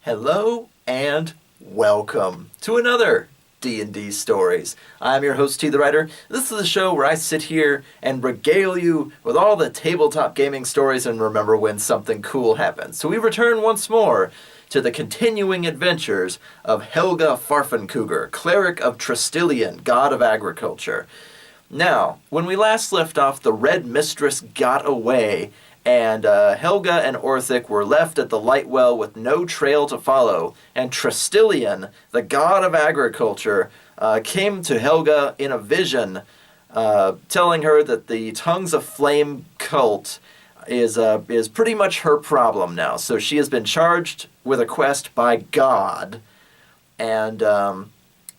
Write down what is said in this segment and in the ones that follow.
Hello and welcome to another D&D Stories. I'm your host, TheWriter. This is the show where I sit here and regale you with all the tabletop gaming stories and remember when something cool happens. So we return once more to the continuing adventures of Helga Farfenkugr, cleric of Tristilian, god of agriculture. Now, when we last left off, the Red Mistress got away, and Helga and Orthick were left at the light well with no trail to follow, and Tristilian, the god of agriculture, came to Helga in a vision, telling her that the Tongues of Flame cult is pretty much her problem now. So she has been charged with a quest by God, and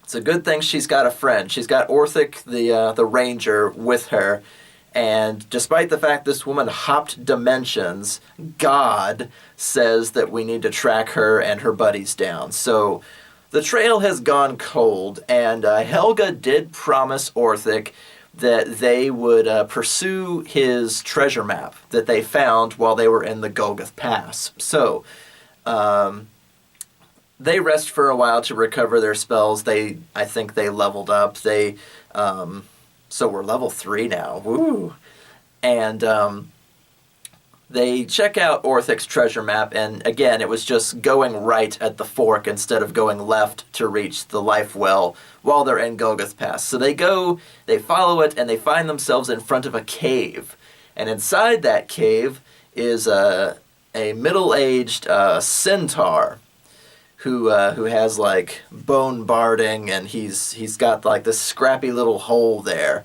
it's a good thing she's got a friend. She's got Orthick, the ranger, with her. And despite the fact this woman hopped dimensions, God says that we need to track her and her buddies down. So the trail has gone cold, and Helga did promise Orthick that they would pursue his treasure map that they found while they were in the Golgoth Pass. So they rest for a while to recover their spells. I think they leveled up. So we're level 3 now. Woo! And they check out Orthick's treasure map, and again, it was just going right at the fork instead of going left to reach the life well while they're in Golgoth Pass. So they follow it, and they find themselves in front of a cave. And inside that cave is a middle-aged centaur who has like bone barding, and he's got like this scrappy little hole there.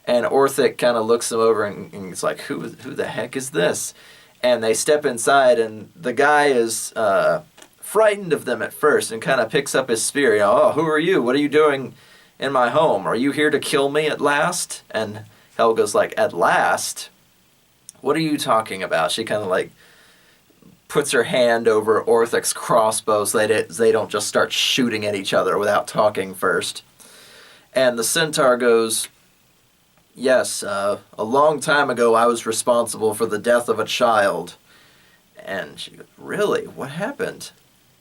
And Orthick kind of looks him over and he's like, who the heck is this? And they step inside, and the guy is frightened of them at first and kind of picks up his spear. Oh, who are you? What are you doing in my home? Are you here to kill me at last? And Helga's like, at last? What are you talking about? She kind of like puts her hand over Orthick's crossbow so they don't just start shooting at each other without talking first. And the centaur goes, yes, a long time ago I was responsible for the death of a child. And she goes, really? What happened?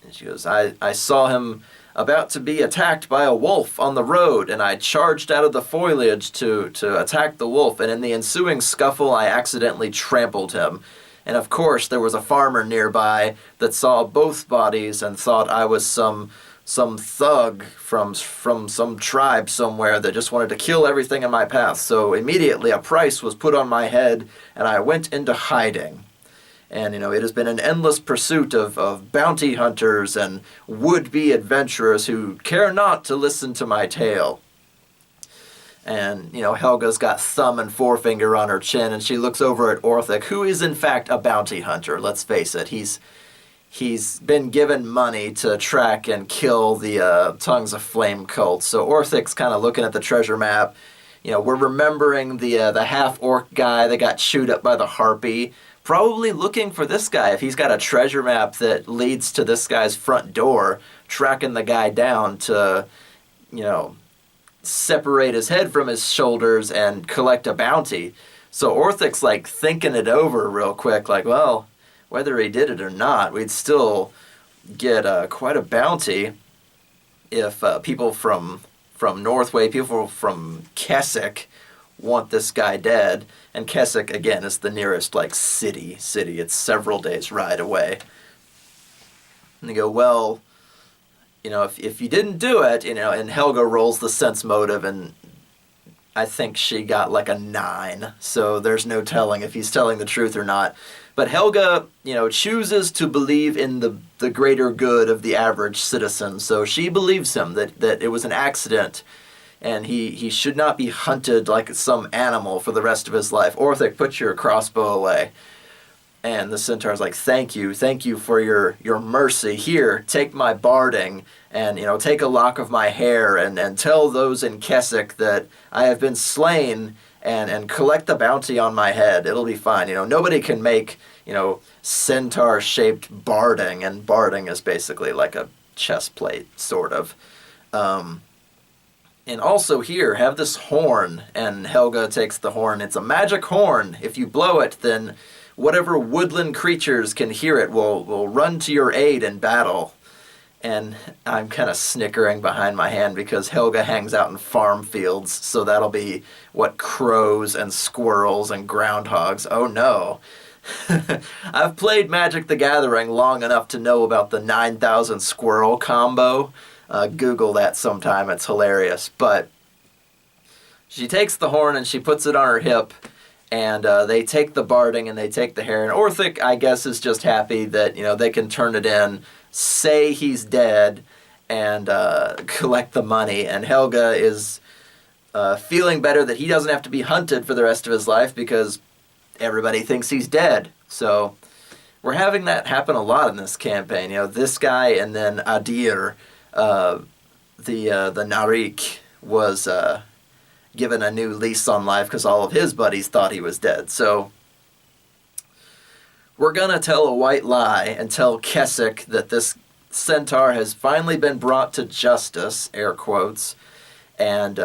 And she goes, I saw him about to be attacked by a wolf on the road, and I charged out of the foliage to attack the wolf, and in the ensuing scuffle I accidentally trampled him. And of course, there was a farmer nearby that saw both bodies and thought I was some thug from some tribe somewhere that just wanted to kill everything in my path. So immediately a price was put on my head, and I went into hiding. And, it has been an endless pursuit of bounty hunters and would-be adventurers who care not to listen to my tale. And, Helga's got thumb and forefinger on her chin, and she looks over at Orthick, who is in fact a bounty hunter. Let's face it, he's been given money to track and kill the Tongues of Flame cult. So Orthick's kind of looking at the treasure map. We're remembering the half-orc guy that got chewed up by the harpy. Probably looking for this guy. If he's got a treasure map that leads to this guy's front door, tracking the guy down to, separate his head from his shoulders and collect a bounty. So Orthick's like thinking it over real quick, like, well, whether he did it or not, we'd still get quite a bounty if people from Northway, people from Keswick want this guy dead. And Keswick, again, is the nearest city. It's several days' ride away. And they go, well, if you didn't do it, and Helga rolls the sense motive, and I think she got a 9, so there's no telling if he's telling the truth or not. But Helga, chooses to believe in the greater good of the average citizen, so she believes him that it was an accident, and he should not be hunted like some animal for the rest of his life. Orthick, put your crossbow away. And the centaur's like, thank you for your mercy. Here, take my barding, and, take a lock of my hair, and tell those in Keswick that I have been slain, and collect the bounty on my head. It'll be fine. Nobody can make, centaur-shaped barding, and barding is basically like a chest plate, sort of. And also here, have this horn, and Helga takes the horn. It's a magic horn. If you blow it, then whatever woodland creatures can hear it will run to your aid in battle. And I'm kind of snickering behind my hand because Helga hangs out in farm fields, so that'll be what crows and squirrels and groundhogs. Oh no. I've played Magic the Gathering long enough to know about the 9,000 squirrel combo. Google that sometime, it's hilarious. But she takes the horn and she puts it on her hip, and they take the barding and they take the hair. And Orthick, I guess, is just happy that, they can turn it in, say he's dead, and collect the money. And Helga is feeling better that he doesn't have to be hunted for the rest of his life because everybody thinks he's dead. So we're having that happen a lot in this campaign. This guy, and then Adir, the Narik, was given a new lease on life because all of his buddies thought he was dead. So we're going to tell a white lie and tell Keswick that this centaur has finally been brought to justice, air quotes, and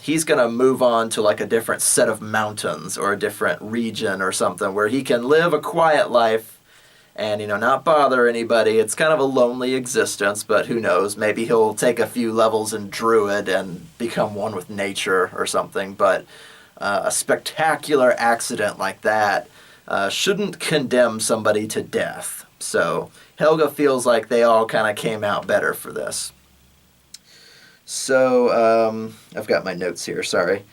he's going to move on to like a different set of mountains or a different region or something where he can live a quiet life and, not bother anybody. It's kind of a lonely existence, but who knows? Maybe he'll take a few levels in Druid and become one with nature or something. But a spectacular accident like that shouldn't condemn somebody to death. So Helga feels like they all kind of came out better for this. So, I've got my notes here, sorry.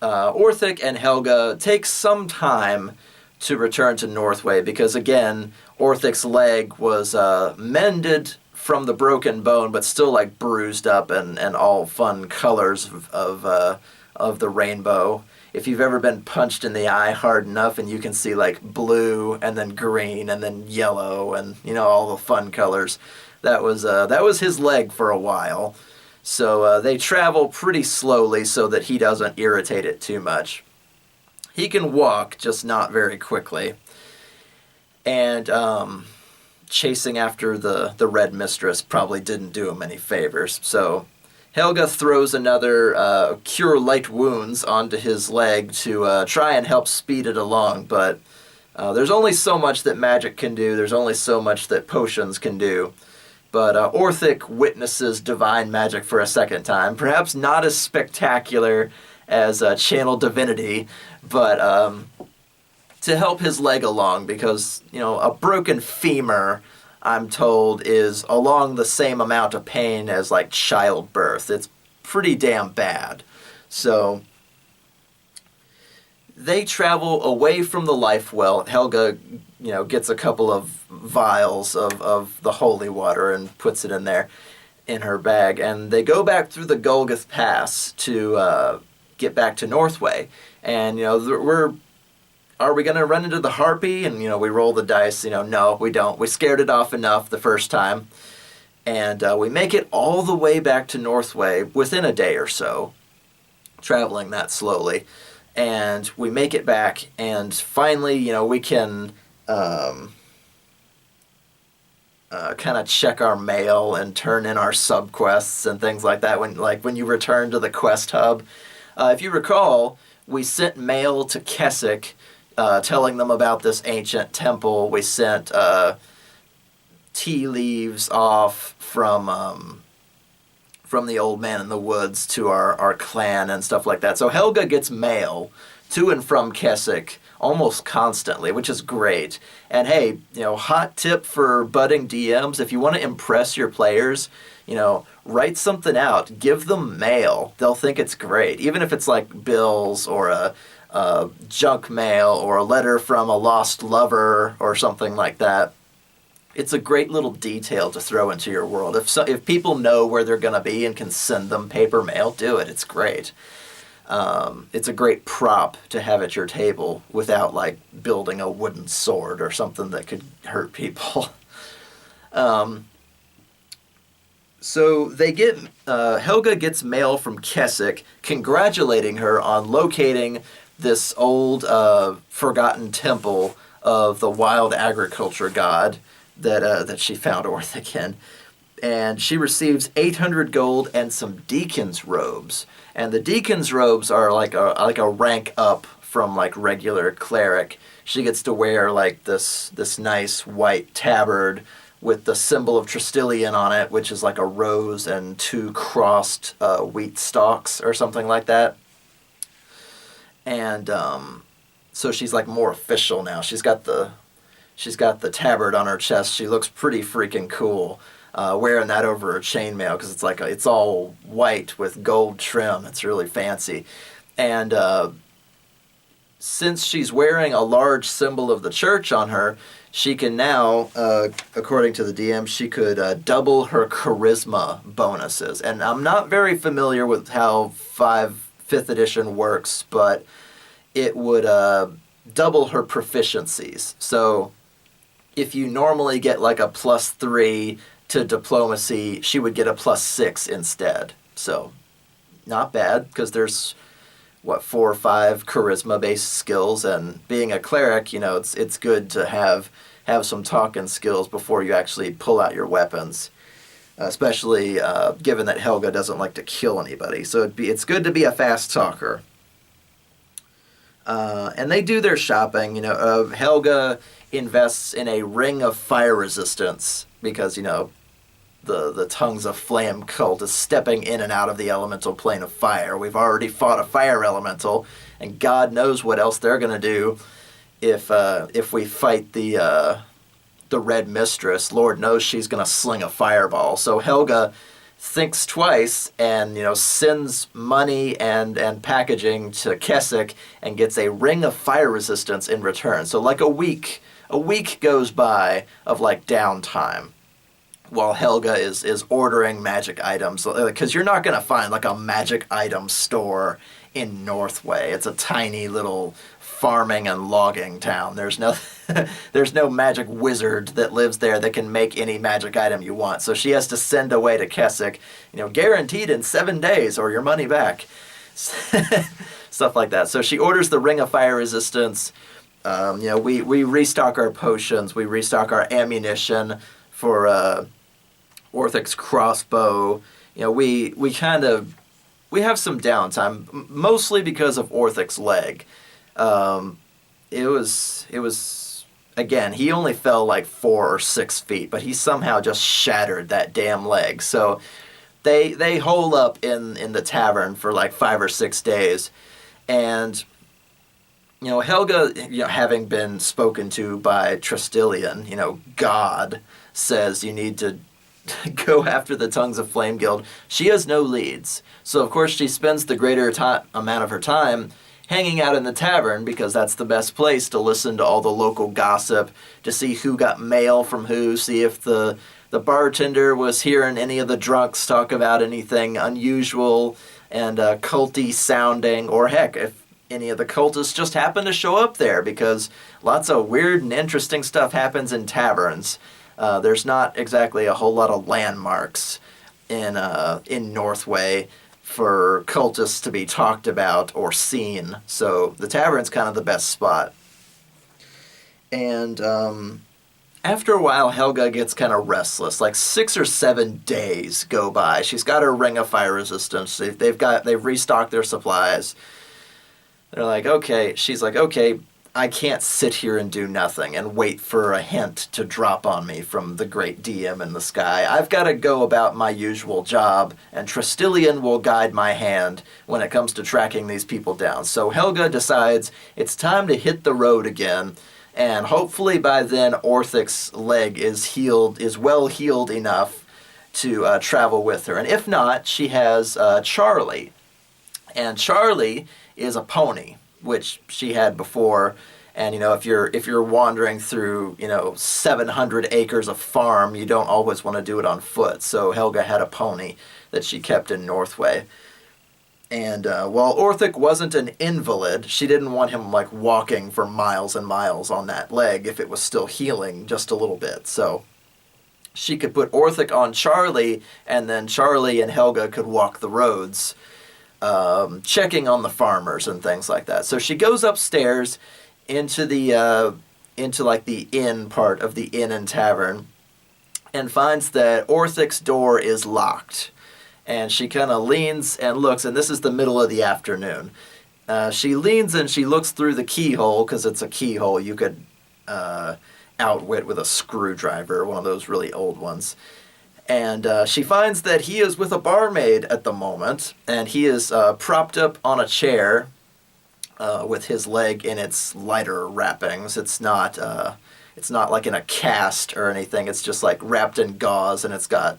Orthick and Helga take some time to return to Northway because, again, Orthick's leg was mended from the broken bone, but still, like, bruised up and all fun colors of the rainbow. If you've ever been punched in the eye hard enough and you can see, like, blue and then green and then yellow and, all the fun colors, that was his leg for a while. So they travel pretty slowly so that he doesn't irritate it too much. He can walk, just not very quickly. And chasing after the Red Mistress probably didn't do him any favors. So Helga throws another Cure Light Wounds onto his leg to try and help speed it along. But there's only so much that magic can do. There's only so much that potions can do. But Orthick witnesses divine magic for a second time. Perhaps not as spectacular as Channel Divinity, but to help his leg along because, a broken femur, I'm told, is along the same amount of pain as, like, childbirth. It's pretty damn bad. So they travel away from the life well. Helga, gets a couple of vials of the holy water and puts it in there in her bag. And they go back through the Golgoth Pass to get back to Northway. And, are we going to run into the Harpy? And, we roll the dice. No, we don't. We scared it off enough the first time. And we make it all the way back to Northway within a day or so, traveling that slowly. And we make it back, and finally, we can kind of check our mail and turn in our subquests and things like that when you return to the quest hub. If you recall, we sent mail to Keswick telling them about this ancient temple. We sent tea leaves off from the old man in the woods to our clan and stuff like that. So Helga gets mail to and from Keswick almost constantly, which is great. And hey, hot tip for budding DMs, if you want to impress your players, write something out, give them mail. They'll think it's great. Even if it's like bills or a junk mail or a letter from a lost lover or something like that. It's a great little detail to throw into your world. If people know where they're going to be and can send them paper mail, do it. It's great. It's a great prop to have at your table without, like, building a wooden sword or something that could hurt people. So they get Helga gets mail from Keswick congratulating her on locating this old forgotten temple of the wild agriculture god that she found Orthick in. And she receives 800 gold and some deacon's robes. And the deacon's robes are like a rank up from like regular cleric. She gets to wear like this nice white tabard with the symbol of Tristilian on it, which is like a rose and two crossed wheat stalks or something like that. And so she's like more official now. She's got the tabard on her chest. She looks pretty freaking cool, wearing that over her chainmail because it's like it's all white with gold trim. It's really fancy, and since she's wearing a large symbol of the church on her, she can now, according to the DM, she could double her charisma bonuses. And I'm not very familiar with how 5th edition works, but it would double her proficiencies. So if you normally get like a +3 to diplomacy, she would get a +6 instead. So not bad, because there's 4 or 5 charisma-based skills, and being a cleric, it's good to have some talking skills before you actually pull out your weapons, especially given that Helga doesn't like to kill anybody. So it's good to be a fast talker. And they do their shopping. Helga invests in a ring of fire resistance because the Tongues of Flame cult is stepping in and out of the elemental plane of fire. We've already fought a fire elemental, and God knows what else they're going to do if we fight the Red Mistress. Lord knows she's going to sling a fireball. So Helga thinks twice and sends money and packaging to Keswick and gets a ring of fire resistance in return. So like a week goes by of like downtime while Helga is ordering magic items, because you're not going to find like a magic item store in Northway. It's a tiny little farming and logging town. There's no magic wizard that lives there that can make any magic item you want. So she has to send away to Keswick, guaranteed in 7 days or your money back. Stuff like that. So she orders the Ring of Fire Resistance. We restock our potions. We restock our ammunition for Orthick's crossbow. We have some downtime, mostly because of Orthick's leg. It was again, he only fell like 4 or 6 feet, but he somehow just shattered that damn leg. So they hole up in the tavern for like 5 or 6 days, and Helga, having been spoken to by Tristilian, God says you need to go after the Tongues of Flame Guild. She has no leads, so of course she spends the greater amount of her time hanging out in the tavern, because that's the best place to listen to all the local gossip, to see who got mail from who, see if the bartender was hearing any of the drunks talk about anything unusual and culty sounding, or heck, if any of the cultists just happen to show up there, because lots of weird and interesting stuff happens in taverns. There's not exactly a whole lot of landmarks in Northway for cultists to be talked about or seen, so the tavern's kind of the best spot. And after a while, Helga gets kind of restless. Like 6 or 7 days go by. She's got her Ring of Fire Resistance. They've restocked their supplies. They're like, okay. She's like, okay, I can't sit here and do nothing and wait for a hint to drop on me from the great DM in the sky. I've got to go about my usual job, and Tristilian will guide my hand when it comes to tracking these people down. So Helga decides it's time to hit the road again, and hopefully by then Orthick's leg is well healed enough to travel with her. And if not, she has Charlie. And Charlie is a pony, which she had before. And if you're wandering through 700 acres of farm, you don't always want to do it on foot. So Helga had a pony that she kept in Northway. And while Orthick wasn't an invalid, she didn't want him like walking for miles and miles on that leg if it was still healing just a little bit. So she could put Orthick on Charlie, and then Charlie and Helga could walk the roads, checking on the farmers and things like that. So she goes upstairs into the inn part of the inn and tavern, and finds that Orthick's door is locked. And she kind of leans and looks, and this is the middle of the afternoon. She leans and she looks through the keyhole, because it's a keyhole. You could outwit with a screwdriver, one of those really old ones. And she finds that he is with a barmaid at the moment, and he is propped up on a chair with his leg in its lighter wrappings. It's not like in a cast or anything. It's just like wrapped in gauze, and it's got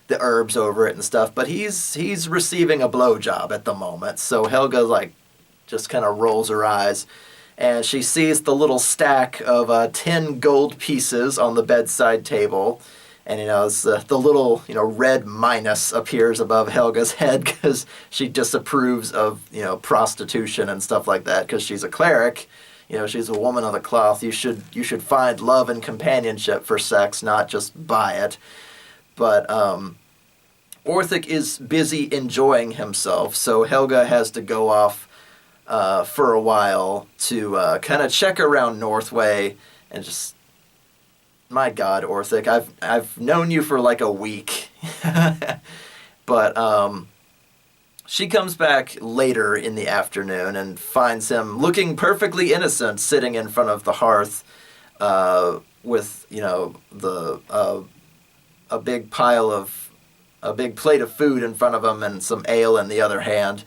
the herbs over it and stuff. But he's receiving a blowjob at the moment. So Helga like just kind of rolls her eyes, and she sees the little stack of 10 gold pieces on the bedside table. And, it's the little, red minus appears above Helga's head because she disapproves of, prostitution and stuff like that because she's a cleric. She's a woman of the cloth. You should find love and companionship for sex, not just buy it. But Orthick is busy enjoying himself, so Helga has to go off for a while to kind of check around Northway and just... My God, Orthick, I've known you for like a week. But she comes back later in the afternoon and finds him looking perfectly innocent, sitting in front of the hearth with, a big plate of food in front of him and some ale in the other hand,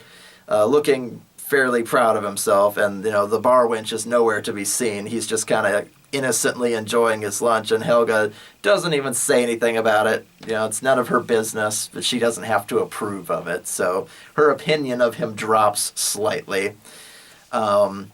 looking fairly proud of himself. And, the bar wench is nowhere to be seen. He's just kind of innocently enjoying his lunch, and Helga doesn't even say anything about it. It's none of her business, but she doesn't have to approve of it, so her opinion of him drops slightly. And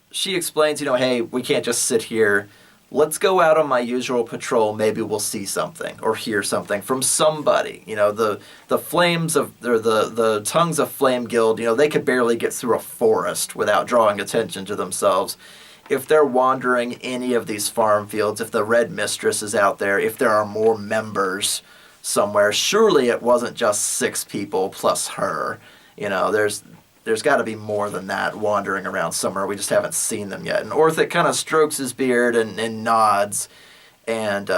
she explains, hey, we can't just sit here. Let's go out on my usual patrol. Maybe we'll see something or hear something from somebody. The flames of or the tongues of Flame Guild. They could barely get through a forest without drawing attention to themselves. If they're wandering any of these farm fields, if the Red Mistress is out there, if there are more members somewhere, surely it wasn't just 6 people plus her. There's got to be more than that wandering around somewhere. We just haven't seen them yet. And Orthick kind of strokes his beard and nods and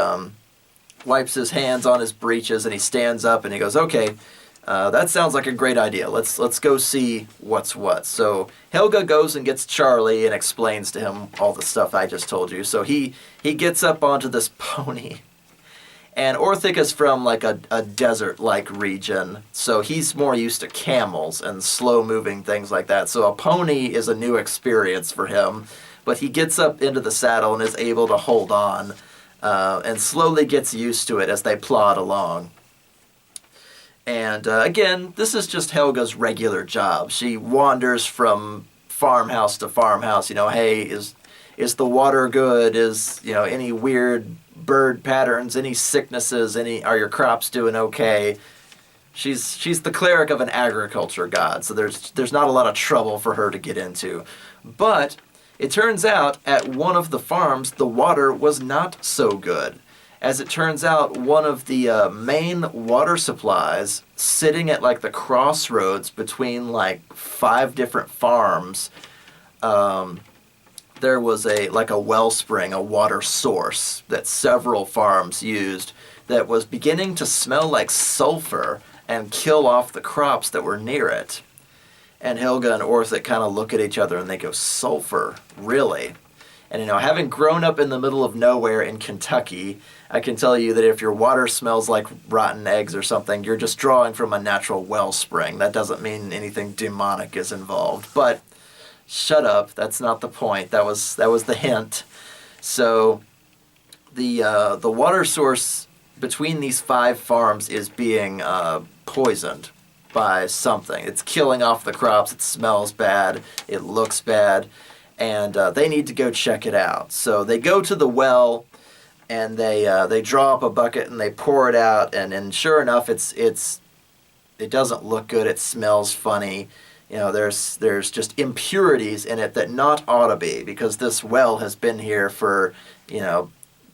wipes his hands on his breeches, and he stands up and he goes, okay, that sounds like a great idea. Let's go see what's what. So Helga goes and gets Charlie and explains to him all the stuff I just told you. So he gets up onto this pony. And Orthick is from like a desert-like region, so he's more used to camels and slow-moving things like that. So a pony is a new experience for him, but he gets up into the saddle and is able to hold on and slowly gets used to it as they plod along. And again, this is just Helga's regular job. She wanders from farmhouse to farmhouse. Hey, is the water good? Is any weird bird patterns, any sicknesses, are your crops doing okay? She's the cleric of an agriculture god, so there's not a lot of trouble for her to get into. But it turns out at one of the farms the water was not so good. As it turns out, one of the main water supplies sitting at like the crossroads between like 5 different farms, there was a wellspring, a water source that several farms used that was beginning to smell like sulfur and kill off the crops that were near it. And Helga and Orthick kind of look at each other and they go, sulfur? Really? And having grown up in the middle of nowhere in Kentucky, I can tell you that if your water smells like rotten eggs or something, you're just drawing from a natural wellspring. That doesn't mean anything demonic is involved. But shut up, that's not the point. That was the hint. So the water source between these 5 farms is being poisoned by something. It's killing off the crops, it smells bad, it looks bad, and they need to go check it out. So they go to the well and they draw up a bucket and they pour it out, and sure enough it doesn't look good, it smells funny. There's just impurities in it that not ought to be, because this well has been here for,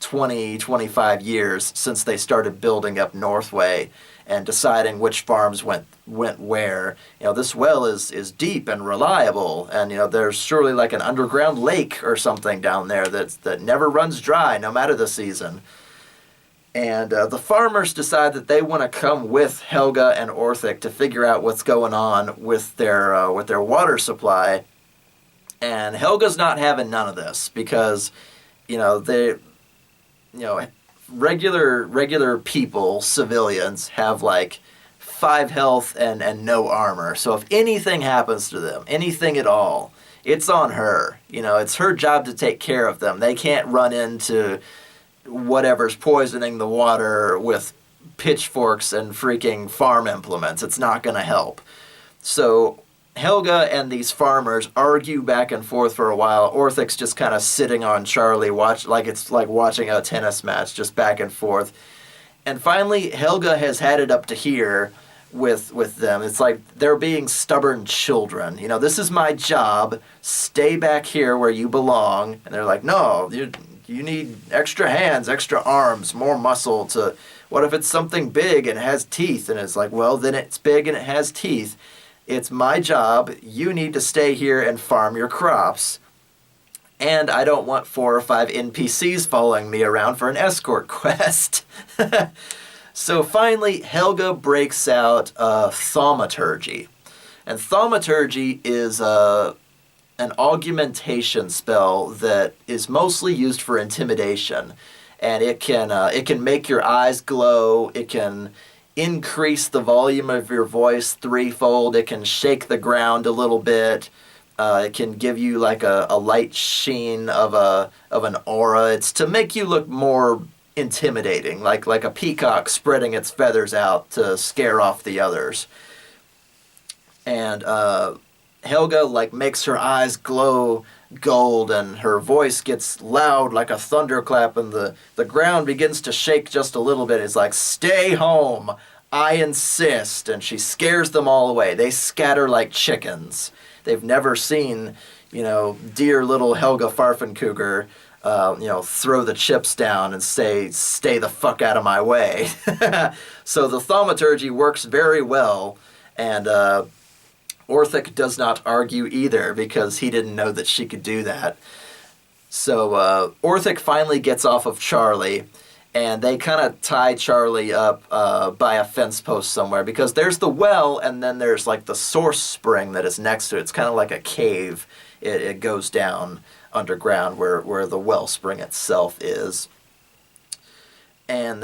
20, 25 years since they started building up Northway and deciding which farms went where. This well is deep and reliable, and there's surely like an underground lake or something down there that never runs dry no matter the season. And the farmers decide that they want to come with Helga and Orthick to figure out what's going on with their water supply. And Helga's not having none of this because, they, regular people, civilians, have like 5 health and no armor. So if anything happens to them, anything at all, it's on her. It's her job to take care of them. They can't run into whatever's poisoning the water with pitchforks and freaking farm implements. It's not going to help. So Helga and these farmers argue back and forth for a while. Orthick's just kind of sitting on Charlie, it's like watching a tennis match, just back and forth. And finally, Helga has had it up to here with them. It's like they're being stubborn children. This is my job. Stay back here where you belong. And they're like, no, you need extra hands, extra arms, more muscle to... What if it's something big and has teeth? And it's like, well, then it's big and it has teeth. It's my job. You need to stay here and farm your crops. And I don't want 4 or 5 NPCs following me around for an escort quest. So finally, Helga breaks out thaumaturgy. And thaumaturgy is an augmentation spell that is mostly used for intimidation. And it can make your eyes glow. It can increase the volume of your voice 3-fold. It can shake the ground a little bit. It can give you like a light sheen of an aura. It's to make you look more intimidating, like a peacock spreading its feathers out to scare off the others. And Helga makes her eyes glow gold, and her voice gets loud like a thunderclap, and the ground begins to shake just a little bit. It's like, stay home, I insist. And she scares them all away. They scatter like chickens. They've never seen, dear little Helga Farfenkugger, throw the chips down and say, stay the fuck out of my way. So the thaumaturgy works very well, and Orthick does not argue either because he didn't know that she could do that. So Orthick finally gets off of Charlie, and they kind of tie Charlie up by a fence post somewhere, because there's the well, and then there's like the source spring that is next to it. It's kind of like a cave. It goes down underground where the wellspring itself is. And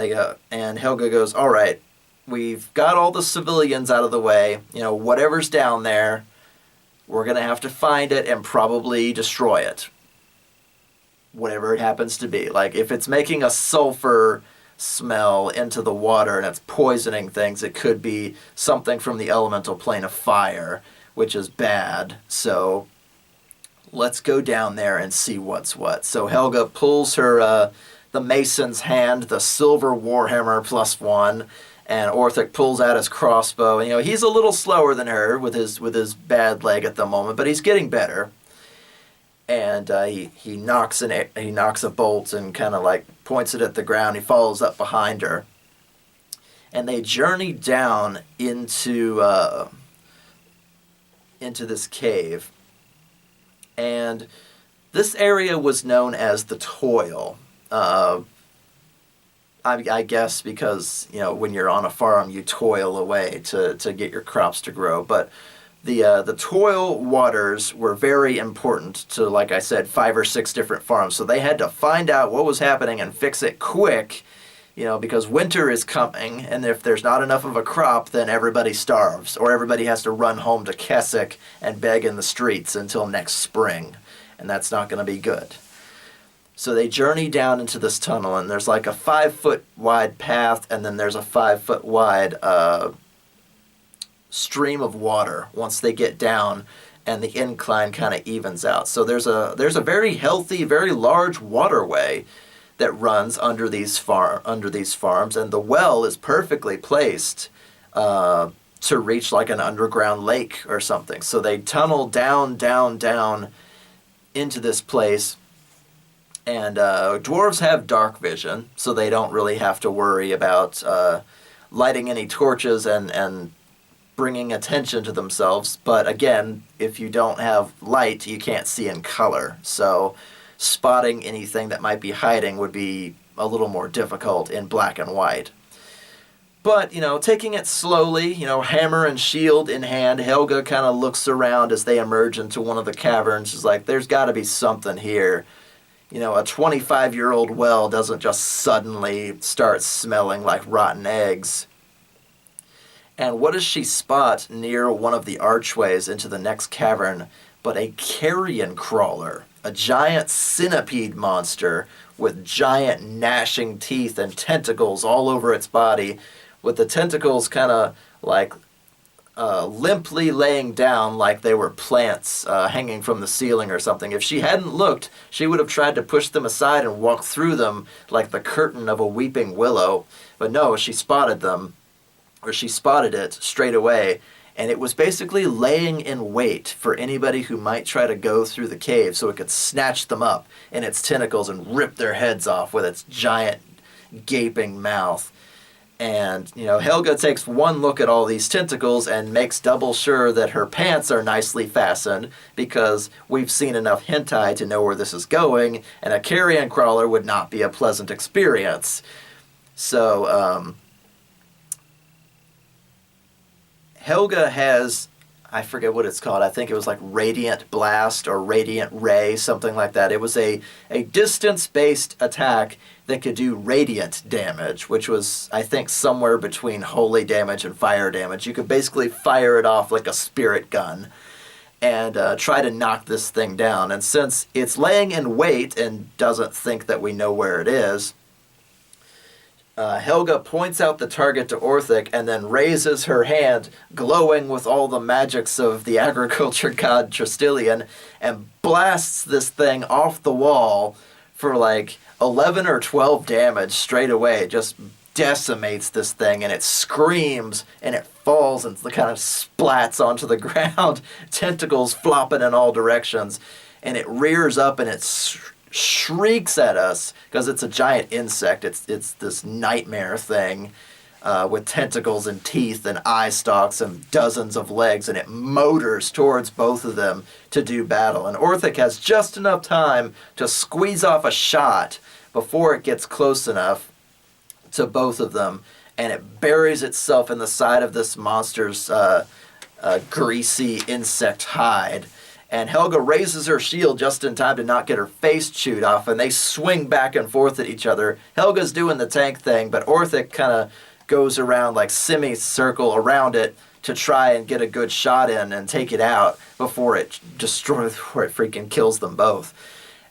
and Helga goes, all right, we've got all the civilians out of the way. Whatever's down there, we're going to have to find it and probably destroy it. Whatever it happens to be. Like, if it's making a sulfur smell into the water and it's poisoning things, it could be something from the elemental plane of fire, which is bad. So let's go down there and see what's what. So Helga pulls her the mason's hand, the silver warhammer +1, and Orthick pulls out his crossbow. And, he's a little slower than her with his bad leg at the moment, but he's getting better. And he knocks a bolt and kind of points it at the ground. He follows up behind her, and they journey down into this cave. And this area was known as the Toil. I guess because, when you're on a farm, you toil away to get your crops to grow. But the Toil waters were very important to, like I said, 5 or 6 different farms. So they had to find out what was happening and fix it quick, because winter is coming. And if there's not enough of a crop, then everybody starves. Or everybody has to run home to Keswick and beg in the streets until next spring. And that's not going to be good. So they journey down into this tunnel, and there's like a 5-foot wide path, and then there's a 5-foot wide stream of water once they get down, and the incline kind of evens out. So there's a very healthy, very large waterway that runs under these farms, and the well is perfectly placed to reach like an underground lake or something. So they tunnel down into this place. And dwarves have dark vision, so they don't really have to worry about lighting any torches and bringing attention to themselves. But again, if you don't have light, you can't see in color. So spotting anything that might be hiding would be a little more difficult in black and white. But, taking it slowly, hammer and shield in hand, Helga kind of looks around as they emerge into one of the caverns. She's like, there's got to be something here. A 25-year-old well doesn't just suddenly start smelling like rotten eggs. And what does she spot near one of the archways into the next cavern but a carrion crawler, a giant centipede monster with giant gnashing teeth and tentacles all over its body, with the tentacles kind of like limply laying down like they were plants hanging from the ceiling or something. If she hadn't looked, she would have tried to push them aside and walk through them like the curtain of a weeping willow. But no, she spotted it straight away, and it was basically laying in wait for anybody who might try to go through the cave so it could snatch them up in its tentacles and rip their heads off with its giant gaping mouth. And, Helga takes one look at all these tentacles and makes double sure that her pants are nicely fastened, because we've seen enough hentai to know where this is going, and a carrion crawler would not be a pleasant experience. So, Helga has, I forget what it's called, I think it was like Radiant Blast or Radiant Ray, something like that. It was a distance-based attack that could do radiant damage, which was, I think, somewhere between holy damage and fire damage. You could basically fire it off like a spirit gun and try to knock this thing down. And since it's laying in wait and doesn't think that we know where it is, Helga points out the target to Orthick and then raises her hand, glowing with all the magics of the agriculture god Tristilian, and blasts this thing off the wall for like 11 or 12 damage straight away. It just decimates this thing, and it screams, and it falls and kind of splats onto the ground, tentacles flopping in all directions, and it rears up and it shrieks at us because it's a giant insect. It's this nightmare thing with tentacles and teeth and eye stalks and dozens of legs, and it motors towards both of them to do battle. And Orthick has just enough time to squeeze off a shot before it gets close enough to both of them, and it buries itself in the side of this monster's greasy insect hide. And Helga raises her shield just in time to not get her face chewed off, and they swing back and forth at each other. Helga's doing the tank thing, but Orthick kind of goes around like semicircle around it to try and get a good shot in and take it out before it freaking kills them both.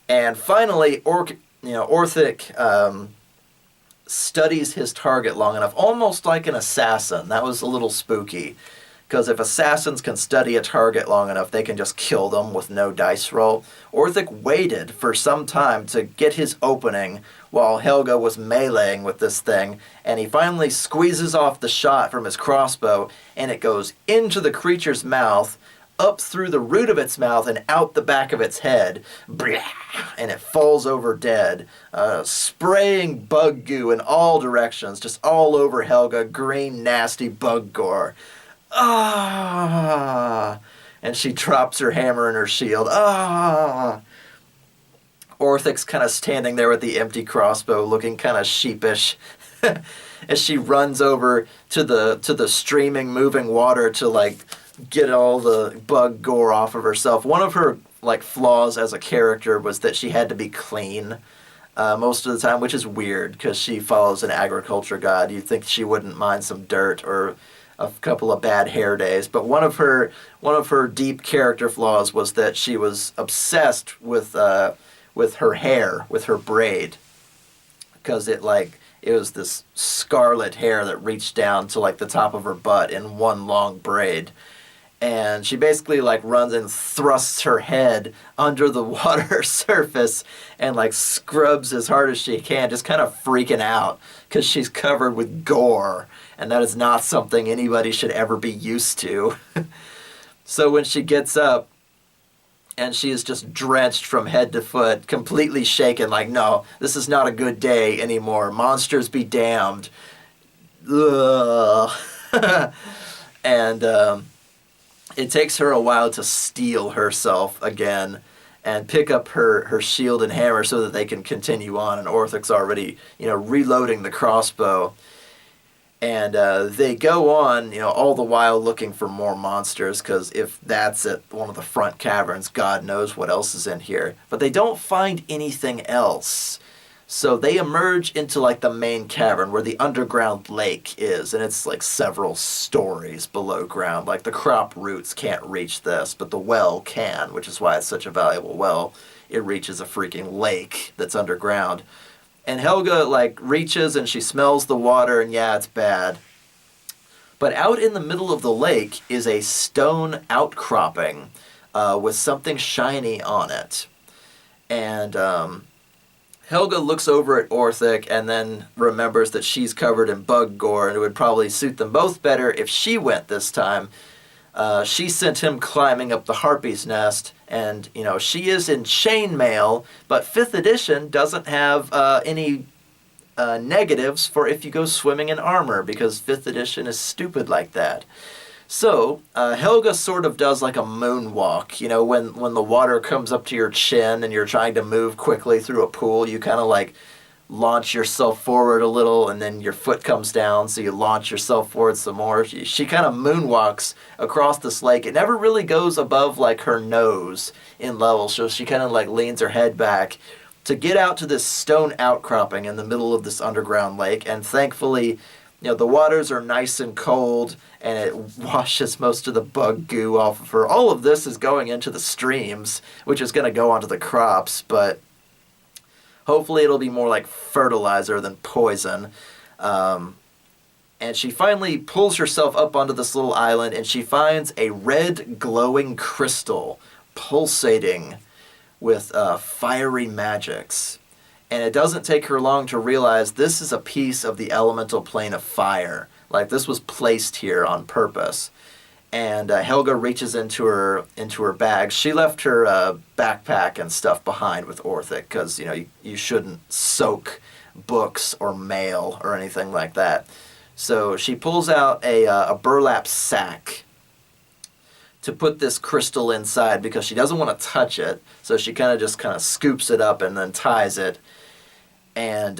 And finally, Orthick studies his target long enough, almost like an assassin. That was a little spooky, because if assassins can study a target long enough, they can just kill them with no dice roll. Orthick waited for some time to get his opening while Helga was meleeing with this thing, and he finally squeezes off the shot from his crossbow, and it goes into the creature's mouth, up through the root of its mouth and out the back of its head, and it falls over dead, spraying bug goo in all directions, just all over Helga, green, nasty bug gore. Ah! And she drops her hammer and her shield. Ah! Orthick's kind of standing there with the empty crossbow, looking kind of sheepish, as she runs over to the streaming, moving water to like get all the bug gore off of herself. One of her like flaws as a character was that she had to be clean most of the time, which is weird because she follows an agriculture god. You'd think she wouldn't mind some dirt or a couple of bad hair days, but one of her deep character flaws was that she was obsessed with her hair, with her braid, because it was this scarlet hair that reached down to like the top of her butt in one long braid. And she basically like runs and thrusts her head under the water surface and like scrubs as hard as she can, just kind of freaking out because she's covered with gore, and that is not something anybody should ever be used to. So when she gets up and she is just drenched from head to foot, completely shaken, like, no, this is not a good day anymore. Monsters be damned. Ugh. And it takes her a while to steel herself again and pick up her shield and hammer so that they can continue on. And Orthick's already, reloading the crossbow. And they go on, all the while looking for more monsters, because if that's at one of the front caverns, God knows what else is in here. But they don't find anything else. So they emerge into like the main cavern where the underground lake is, and it's like several stories below ground. Like the crop roots can't reach this, but the well can, which is why it's such a valuable well. It reaches a freaking lake that's underground. And Helga, like, reaches and she smells the water, and yeah, it's bad. But out in the middle of the lake is a stone outcropping with something shiny on it. And Helga looks over at Orthick and then remembers that she's covered in bug gore, and it would probably suit them both better if she went this time. She sent him climbing up the harpy's nest, and, she is in chainmail, but 5th edition doesn't have any negatives for if you go swimming in armor, because 5th edition is stupid like that. So, Helga sort of does like a moonwalk, when the water comes up to your chin and you're trying to move quickly through a pool, you kind of like launch yourself forward a little, and then your foot comes down, so you launch yourself forward some more. She kind of moonwalks across this lake. It never really goes above like her nose in level, so she kind of like leans her head back to get out to this stone outcropping in the middle of this underground lake. And thankfully, the waters are nice and cold, and it washes most of the bug goo off of her. All of this is going into the streams, which is going to go onto the crops, but hopefully it'll be more like fertilizer than poison. And she finally pulls herself up onto this little island, and she finds a red glowing crystal pulsating with fiery magics. And it doesn't take her long to realize this is a piece of the elemental plane of fire. Like, this was placed here on purpose. And Helga reaches into her bag. She left her backpack and stuff behind with Orthick, because you shouldn't soak books or mail or anything like that. So she pulls out a burlap sack to put this crystal inside, because she doesn't want to touch it. So she kind of scoops it up and then ties it. And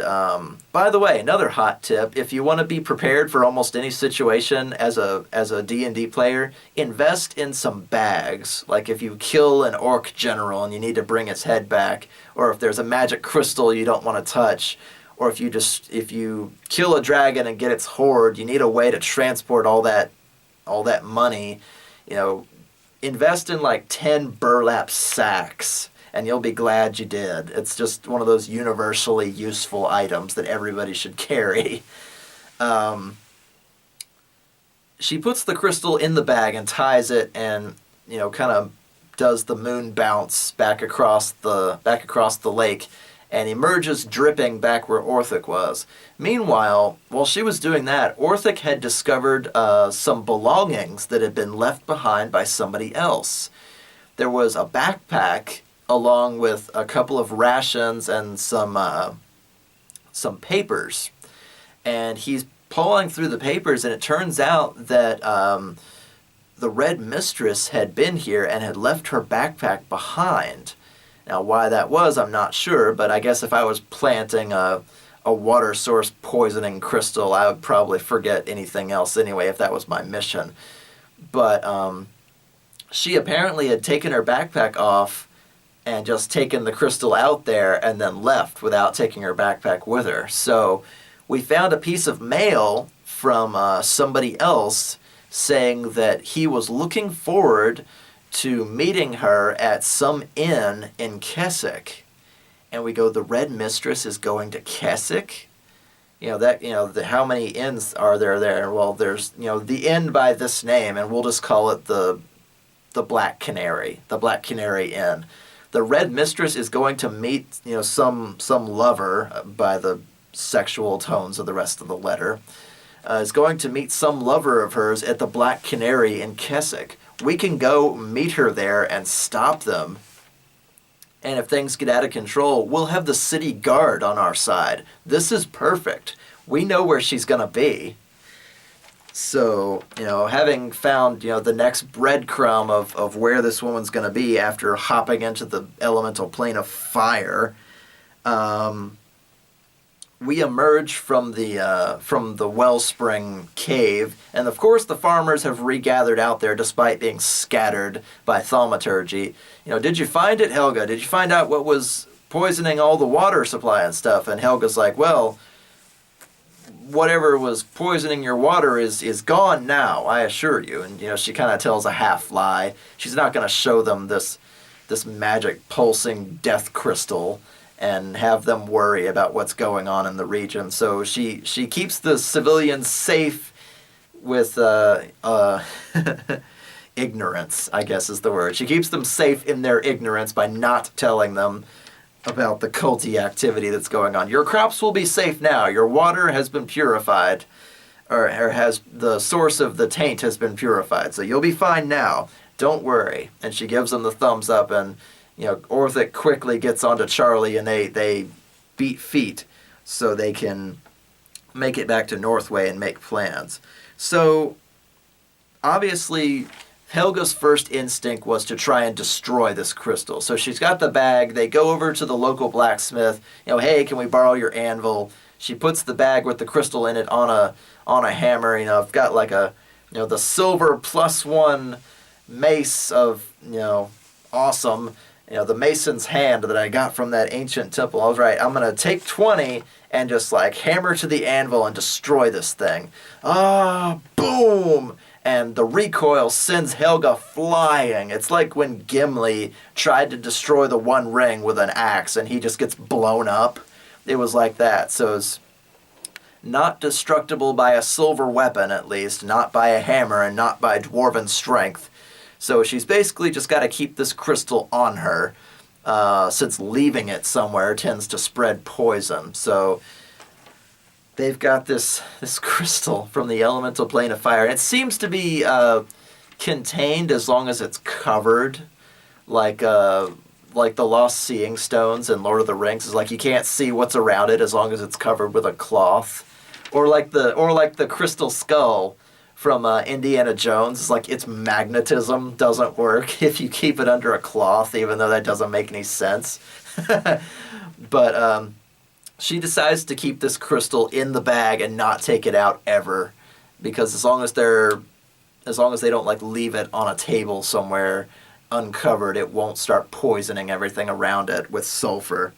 by the way, another hot tip: if you want to be prepared for almost any situation as a D&D player, invest in some bags. Like if you kill an orc general and you need to bring its head back, or if there's a magic crystal you don't want to touch, or if you kill a dragon and get its hoard, you need a way to transport all that money. Invest in like 10 burlap sacks, and you'll be glad you did. It's just one of those universally useful items that everybody should carry. She puts the crystal in the bag and ties it, and kind of does the moon bounce back across the lake, and emerges dripping back where Orthick was. Meanwhile, while she was doing that, Orthick had discovered some belongings that had been left behind by somebody else. There was a backpack along with a couple of rations and some papers. And he's pulling through the papers, and it turns out that the Red Mistress had been here and had left her backpack behind. Now, why that was, I'm not sure, but I guess if I was planting a water source poisoning crystal, I would probably forget anything else anyway if that was my mission. But she apparently had taken her backpack off and just taken the crystal out there and then left without taking her backpack with her. So we found a piece of mail from somebody else saying that he was looking forward to meeting her at some inn in Keswick. And we go, the Red Mistress is going to Keswick? How many inns are there? Well, there's, the inn by this name, and we'll just call it the Black Canary Inn. The Red Mistress is going to meet, some lover, by the sexual tones of the rest of the letter, is going to meet some lover of hers at the Black Canary in Keswick. We can go meet her there and stop them. And if things get out of control, we'll have the city guard on our side. This is perfect. We know where she's going to be. So, having found, the next breadcrumb of where this woman's going to be after hopping into the elemental plane of fire, we emerge from the wellspring cave, and of course the farmers have regathered out there despite being scattered by thaumaturgy. Did you find it, Helga? Did you find out what was poisoning all the water supply and stuff? And Helga's like, well, whatever was poisoning your water is gone now, I assure you. And she kind of tells a half lie. She's not going to show them this magic pulsing death crystal and have them worry about what's going on in the region. So she keeps the civilians safe with ignorance, I guess is the word. She keeps them safe in their ignorance by not telling them about the culty activity that's going on. Your crops will be safe now. Your water has been purified, or has the source of the taint has been purified. So you'll be fine now. Don't worry. And she gives them the thumbs up, and Orthick quickly gets onto Charlie, and they beat feet so they can make it back to Northway and make plans. So obviously Helga's first instinct was to try and destroy this crystal. So she's got the bag. They go over to the local blacksmith. Hey, can we borrow your anvil? She puts the bag with the crystal in it on a hammer. I've got like the silver +1 mace of, awesome, the mason's hand that I got from that ancient temple. I was right. I'm going to take 20 and just like hammer to the anvil and destroy this thing. Boom! And the recoil sends Helga flying. It's like when Gimli tried to destroy the One Ring with an axe and he just gets blown up. It was like that. So it's not destructible by a silver weapon, at least, not by a hammer and not by dwarven strength. So she's basically just got to keep this crystal on her, since leaving it somewhere tends to spread poison. So they've got this crystal from the elemental plane of fire. It seems to be contained as long as it's covered, like the lost seeing stones in Lord of the Rings. Is like you can't see what's around it as long as it's covered with a cloth, or like the crystal skull from Indiana Jones. It's like its magnetism doesn't work if you keep it under a cloth, even though that doesn't make any sense. But she decides to keep this crystal in the bag and not take it out ever, because as long as they don't like leave it on a table somewhere uncovered, it won't start poisoning everything around it with sulfur.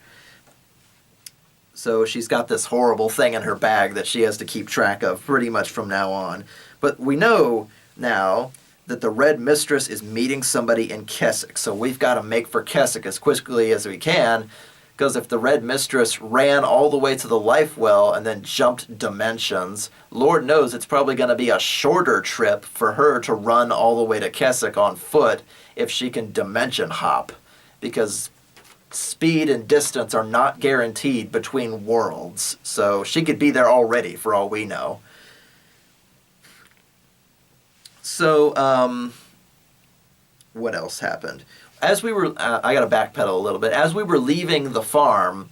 So she's got this horrible thing in her bag that she has to keep track of pretty much from now on. But we know now that the Red Mistress is meeting somebody in Keswick, so we've got to make for Keswick as quickly as we can, because if the Red Mistress ran all the way to the life well and then jumped dimensions, Lord knows it's probably going to be a shorter trip for her to run all the way to Keswick on foot if she can dimension hop, because speed and distance are not guaranteed between worlds. So she could be there already for all we know. So, what else happened? As we were, I got to backpedal a little bit. As we were leaving the farms,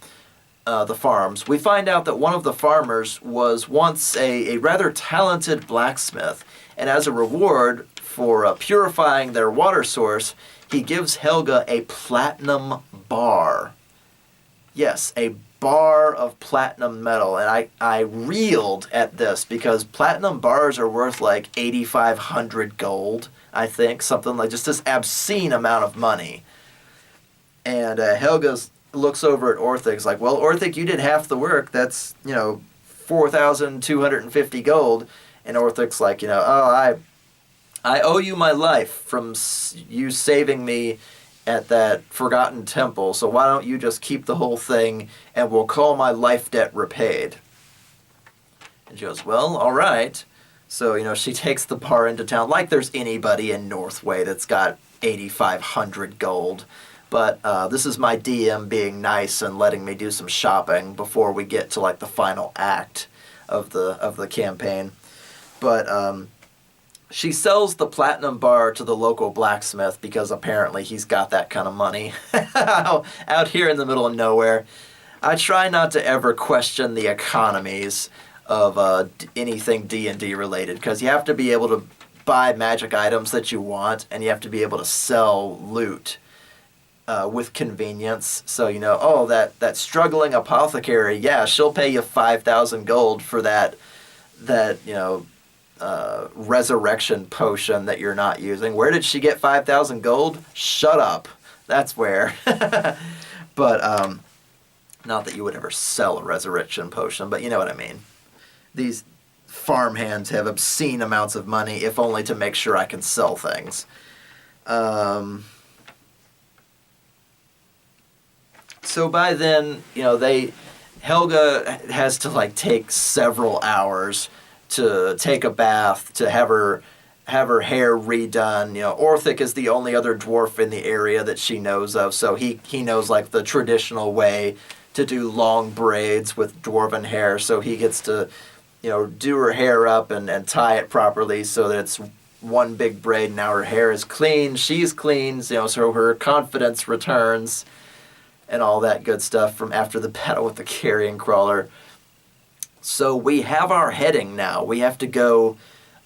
we find out that one of the farmers was once a rather talented blacksmith, and as a reward for purifying their water source, he gives Helga a platinum bar. Yes, a bar of platinum metal, and I reeled at this because platinum bars are worth like 8,500 gold, I think, something like just this obscene amount of money. And Helga looks over at Orthick's like, well, Orthick, you did half the work. That's 4,250 gold. And Orthick's like, I owe you my life from you saving me at that forgotten temple, so why don't you just keep the whole thing and we'll call my life debt repaid. And she goes, well, all right. So, she takes the bar into town like there's anybody in Northway that's got 8,500 gold. But this is my DM being nice and letting me do some shopping before we get to like the final act of the campaign. But she sells the platinum bar to the local blacksmith because apparently he's got that kind of money out here in the middle of nowhere. I try not to ever question the economies of anything D&D related, because you have to be able to buy magic items that you want, and you have to be able to sell loot. with convenience. So, oh, that struggling apothecary, yeah, she'll pay you 5,000 gold for that resurrection potion that you're not using. Where did she get 5,000 gold? Shut up. That's where. But, not that you would ever sell a resurrection potion, but you know what I mean. These farmhands have obscene amounts of money, if only to make sure I can sell things. So by then, Helga has to take several hours to take a bath, to have her hair redone. Orthick is the only other dwarf in the area that she knows of, so he knows the traditional way to do long braids with dwarven hair, so he gets to do her hair up and tie it properly so that it's one big braid. Now her hair is clean, she's clean, so her confidence returns and all that good stuff from after the battle with the carrion crawler. So we have our heading now. We have to go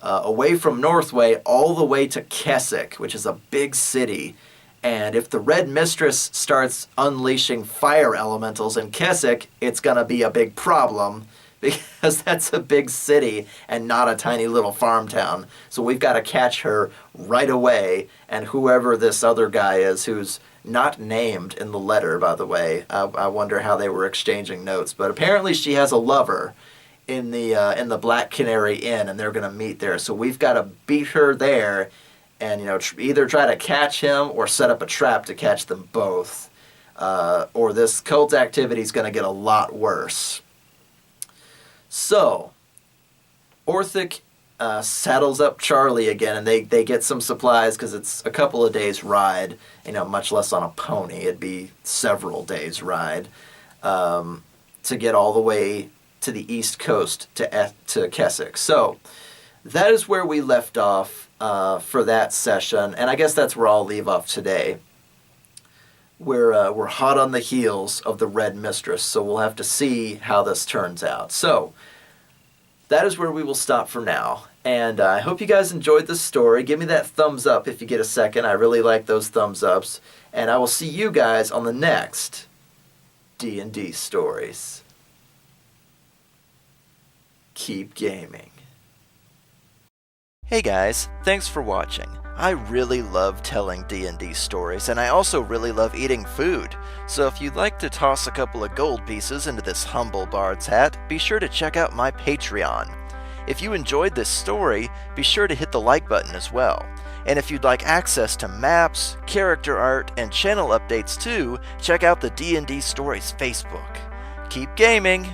away from Northway all the way to Keswick, which is a big city. And if the Red Mistress starts unleashing fire elementals in Keswick, it's going to be a big problem, because that's a big city and not a tiny little farm town. So we've got to catch her right away, and whoever this other guy is, who's not named in the letter, by the way. I wonder how they were exchanging notes, but apparently she has a lover in the Black Canary Inn, and they're going to meet there. So we've got to beat her there, and either try to catch him or set up a trap to catch them both, or this cult activity is going to get a lot worse. So Orthick saddles up Charlie again, and they get some supplies, because it's a couple of days' ride, much less on a pony. It'd be several days' ride to get all the way to the east coast to Keswick. So that is where we left off for that session, and I guess that's where I'll leave off today. We're hot on the heels of the Red Mistress, so we'll have to see how this turns out. So that is where we will stop for now. And I hope you guys enjoyed this story. Give me that thumbs up if you get a second. I really like those thumbs ups. And I will see you guys on the next D&D Stories. Keep gaming. Hey guys, thanks for watching. I really love telling D&D stories, and I also really love eating food. So if you'd like to toss a couple of gold pieces into this humble bard's hat, be sure to check out my Patreon. If you enjoyed this story, be sure to hit the like button as well. And if you'd like access to maps, character art, and channel updates too, check out the D&D Stories Facebook. Keep gaming!